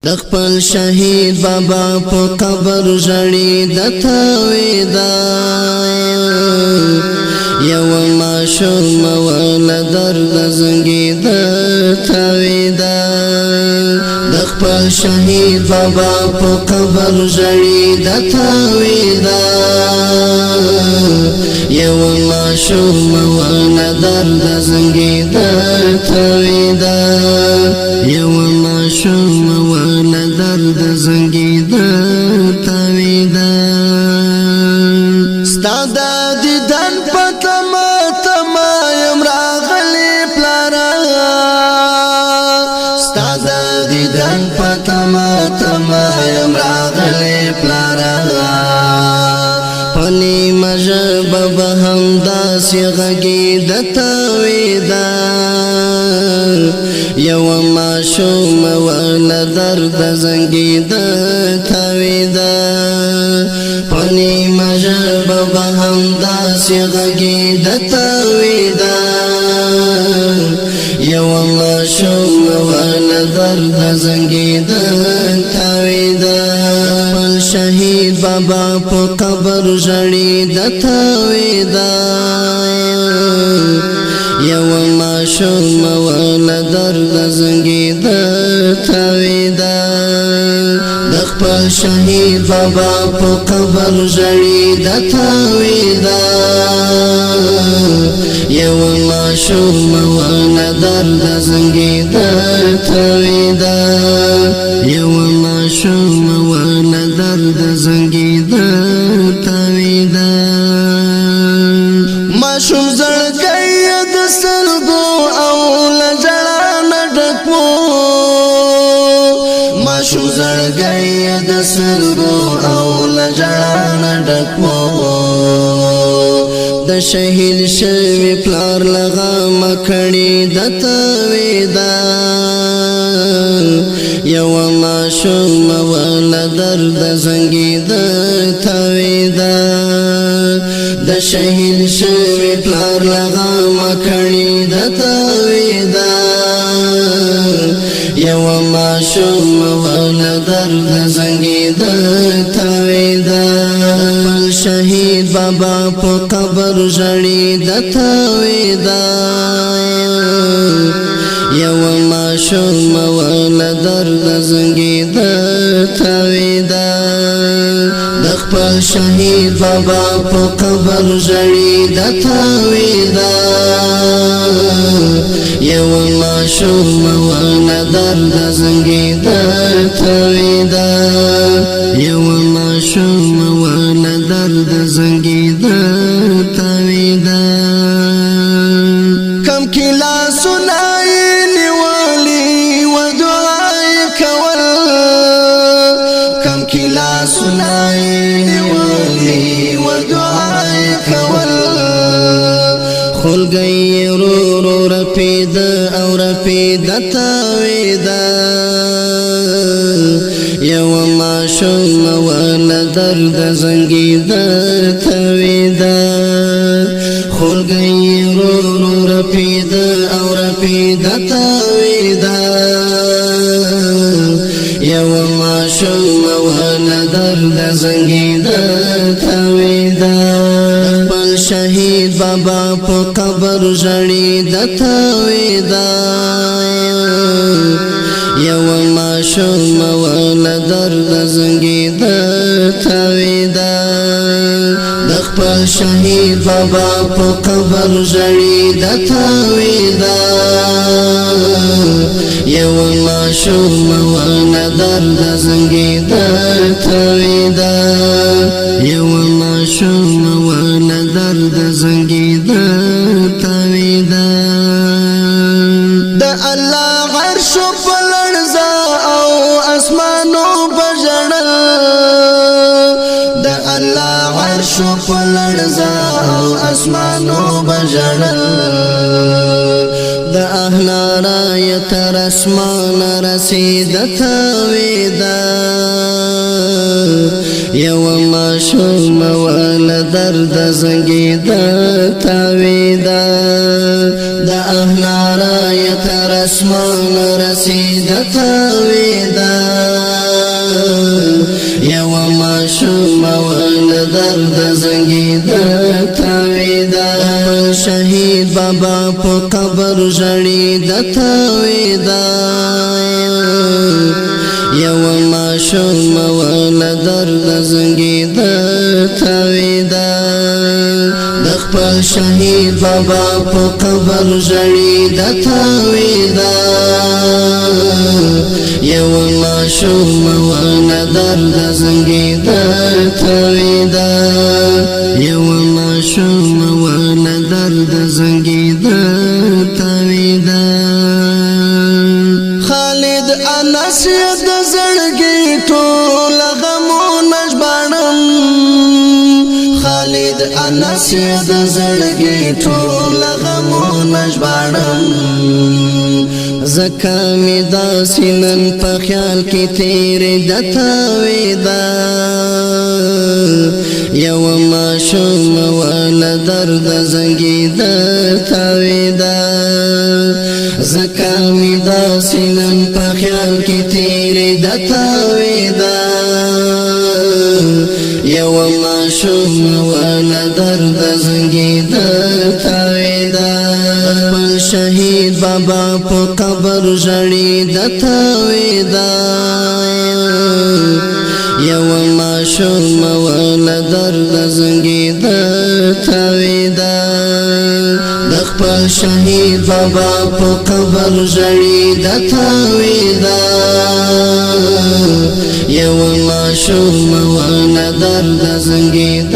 د خپل شهید بابا په قبر ژړې د تاویدا یو ماشوم ول درد زنګي د تاویدا د خپل شهید بابا په قبر ژړې د تاویدا یو ماشوم ول درد زنګي د تاویدا یو ماشوم ول درد زنګي د تاویدا ستاد دیدن پتما تما یم راغلی پلارا ستاد دیدن پتما تما یم راغلی پلارا پنی مجب بهم داسی غگی د تاویدا یو ماشوم ول درد زنګي د تاویدا پنی مجب بهم داسی غگی د تاویدا یو ماشوم ول درد زنګي د تاویدا پل شهید بابا په قبر ژړې د تاویدا یو ماشوم ول درد زنګي د تاویدا د خپل شهید بابا په قبر ژړې د تاویدا یو ماشوم ول درد زنګي د تاویدا یو ماشوم ول درد زنګي د تاویدا ماشوم زړګي د سلګو او لجړا نډکو ماشوم زړګي د سلګو او لجړا نډکو د شهید شوی پلار لغا مکړی د تاویدا یو ماشوم ول درد زنګي د تاویدا د شهید شوی پلار لغا مکړی د تاویدا یو ماشوم ول درد زنګي د تاویدا پل شهید بابا په قبر ژړې د تاویدا یو ماشوم ول درد زنګي د تاویدا د خپل شهید بابا په قبر ژړې د تاویدا یو ماشوم ول درد زنګي د تاویدا یو ماشوم ول درد زنګي د تاویدا کم کلا سنای نیوالی و دعای کول کم کلا سنای نیوالی و دعای کول خلګي رو رو رپید او رپید تاویدا یو ماشوم ول درد زنګي د تاویدا خلګي رو رو رپید او رپید تاویدا یو ماشوم ول درد زنګي د تاویدا خپل شهید بابا په قبر ژړې د تاویدا یو ماشوم ول درد زنګي د تاویدا د خپل شهید بابا په قبر ژړې د تاویدا یو ماشوم ول درد زنګي د تاویدا یو ماشوم ول درد زنګي د تاویدا د الله عرش په لړزا او اسمانو بجړل د الله عرش په لړزا او اسمانو بجړل د احنارا تر اسمان رسید تاویدا یو ماشوم ول درد زنګي د تاویدا د احنارا تر اسمان رسید تاویدا شهید بابا په قبر ژړی د تاویدا یو ماشوم ول درد زنګي د تاویدا د خپل شهید بابا په قبر ژړی د تاویدا یو ماشوم ول درد زنګي د تاویدا یو ماشوم ول درد زنګي د تاویدا خالد انس د زړګي ټول غمونه ژباړم خالد انس د زړګي ټول غمونه ژباړم زکه مې داسې نن په خیال کې تیرې د تاویدا یو ماشوم ول درد زنګي د تاویدا زکه مې داسې نن په خیال کې تیرې د تاویدا یو ماشوم ول درد زنګي د تاویدا خپل شهید بابا په قبر ژړی د تاویدا یو ماشوم ول درد زنګي د تاویدا د خپل شهید بابا په قبر ژړی د تاویدا یو ماشوم ول درد زنګي د